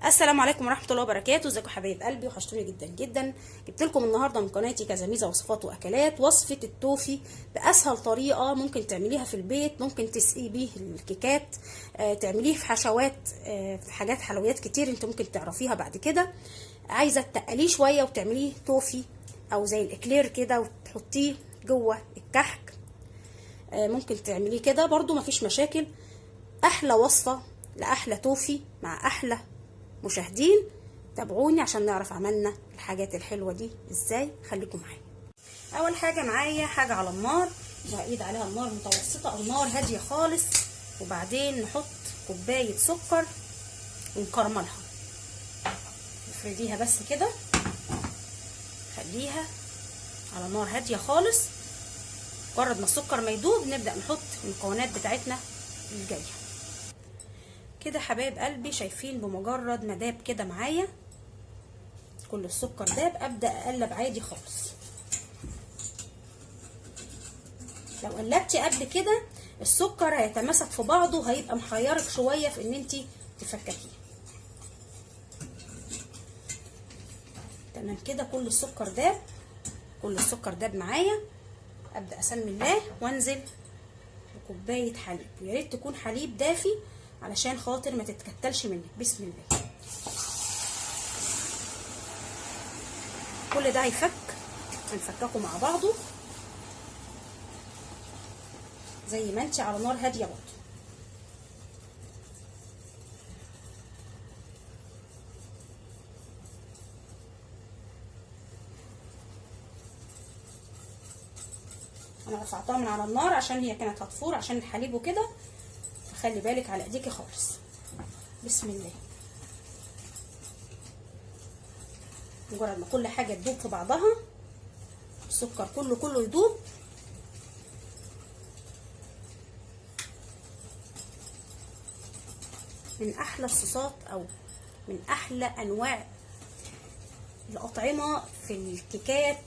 السلام عليكم ورحمه الله وبركاته. ازيكم حبايب قلبي؟ وحشتوني جدا جدا. جبت لكم النهارده من قناتي كزميزه وصفات واكلات وصفه التوفي باسهل طريقه ممكن تعمليها في البيت. ممكن تسقي بيه الكيكات، تعمليه في حشوات، في حاجات حلويات كتير انت ممكن تعرفيها بعد كده. عايزه تقليه شويه وتعمليه توفي او زي الاكلير كده وتحطيه جوه الكحك، ممكن تعمليه كده برضو مفيش مشاكل. احلى وصفه لاحلى توفي مع احلى مشاهدين. تابعوني عشان نعرف عملنا الحاجات الحلوه دي ازاي. خليكم معايا. اول حاجه معايا حاجه على النار، وهقيد عليها النار متوسطه او نار هاديه خالص، وبعدين نحط كوبايه سكر ونكرملها. نفرديها بس كده، خليها على نار هاديه خالص. مجرد ما السكر ما يدوب نبدا نحط المكونات بتاعتنا الجايه كده. حبايب قلبي شايفين بمجرد ما داب كده معايا كل السكر داب، ابدا اقلب عادي خالص. لو قلبتي قبل كده السكر هيتماسك في بعضه، هيبقى محيرك شويه في ان انت تفككيه. تمام كده، كل السكر داب، كل السكر داب معايا. ابدا اسمي الله وانزل بكوبايه حليب، ويا ريت تكون حليب دافي علشان خاطر ما تتكتلش منك. بسم الله. كل ده هيفك، هنفككه مع بعضه زي ما انت على نار هاديه برضه. انا رفعتها من على النار عشان هي كانت هتفور عشان الحليب وكده، فخلي بالك على ايديكي خالص. بسم الله. مجرد ما كل حاجه تدوب في بعضها، السكر كله يدوب، من احلى الصوصات او من احلى انواع الاطعمه في الكيكات.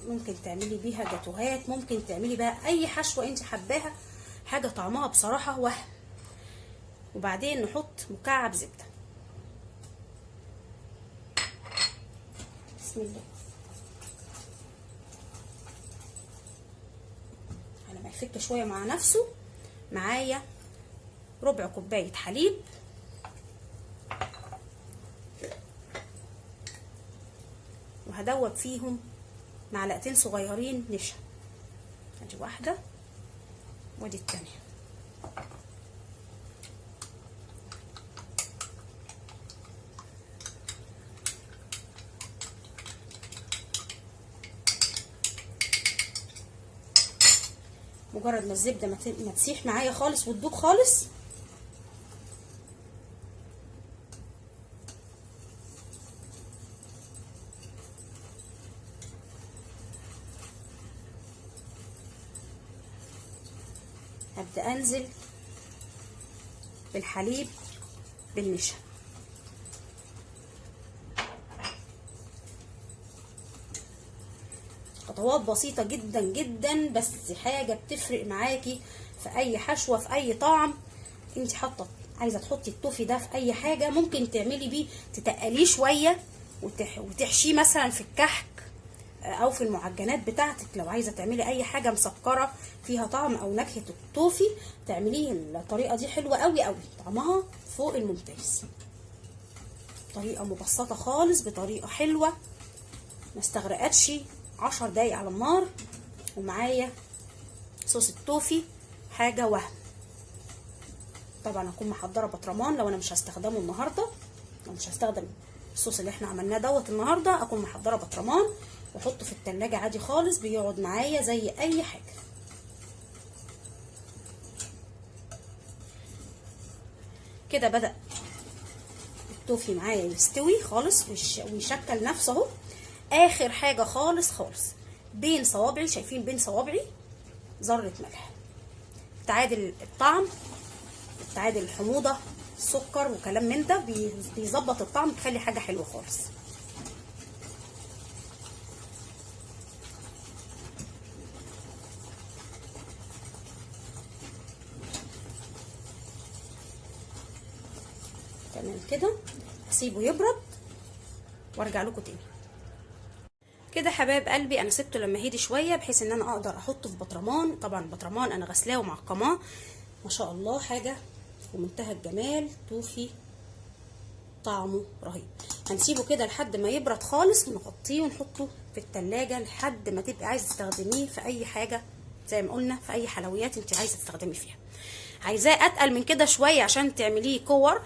ممكن تعملي بيها جاتوهات، ممكن تعملي بقى اي حشوه انت حباها، حاجه طعمها بصراحه وهم. وبعدين نحط مكعب زبده. بسم الله. على ما يفك شويه مع نفسه معايا ربع كوبايه حليب، وهدوب فيهم معلقتين صغيرين نشا. ادي واحده وادي التانيه. مجرد ما الزبده ما تسيح معايا خالص وتدوب خالص، هبدا انزل بالحليب بالنشا. خطوات بسيطه جدا جدا، بس حاجه بتفرق معاكي في اي حشوه، في اي طعم. انت حاطه عايزه تحطي التوفي ده في اي حاجه، ممكن تعملي بيه تتقليه شويه وتحشيه مثلا في الكحك او في المعجنات بتاعتك. لو عايزه تعملي اي حاجه مسكره فيها طعم او نكهه التوفي، تعمليه الطريقه دي حلوه قوي قوي، طعمها فوق الممتاز. طريقه مبسطه خالص، بطريقه حلوه ما استغرقتش 10 دقايق على النار، ومعايا صوص التوفي حاجه وهم. طبعا هكون محضره بطرمان لو انا مش هستخدمه النهارده، لو مش هستخدم الصوص اللي احنا عملناه دوت النهارده، اكون محضره بطرمان واحطه في التلاجة عادي خالص، بيقعد معايا زي اي حاجه. كده بدأ التوفي معايا يستوي خالص ويشكل نفسه اهو. اخر حاجه خالص خالص بين صوابعي، شايفين بين صوابعي ذره ملح، تعادل الطعم، تعادل الحموضه، السكر وكلام من ده، بيظبط الطعم، بيخلي حاجه حلوه خالص. تمام كده. اسيبه يبرد وارجع لكم تاني. كده حبايب قلبي انا سبته لما هدي شويه بحيث ان انا اقدر احطه في بطرمان. طبعا البطرمان انا غسلاه ومعقماه ما شاء الله، حاجه في منتهى الجمال، توفي طعمه رهيب. هنسيبه كده لحد ما يبرد خالص ونغطيه ونحطه في التلاجة لحد ما تبقي عايزه تستخدميه في اي حاجه، زي ما قلنا في اي حلويات انت عايزه تستخدمي فيها. عايزاه اتقل من كده شويه عشان تعمليه كور،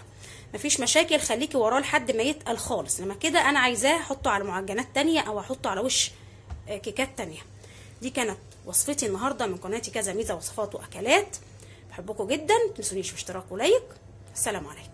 مفيش مشاكل، خليكي وراه لحد ما يتقل خالص. لما كده انا عايزاه احطه على معجنات تانية او احطه على وش كيكات تانية. دي كانت وصفتي النهارده من قناتي كذا ميزه وصفات واكلات. بحبكم جدا، متنسونيش في اشتراك ولايك. السلام عليكم.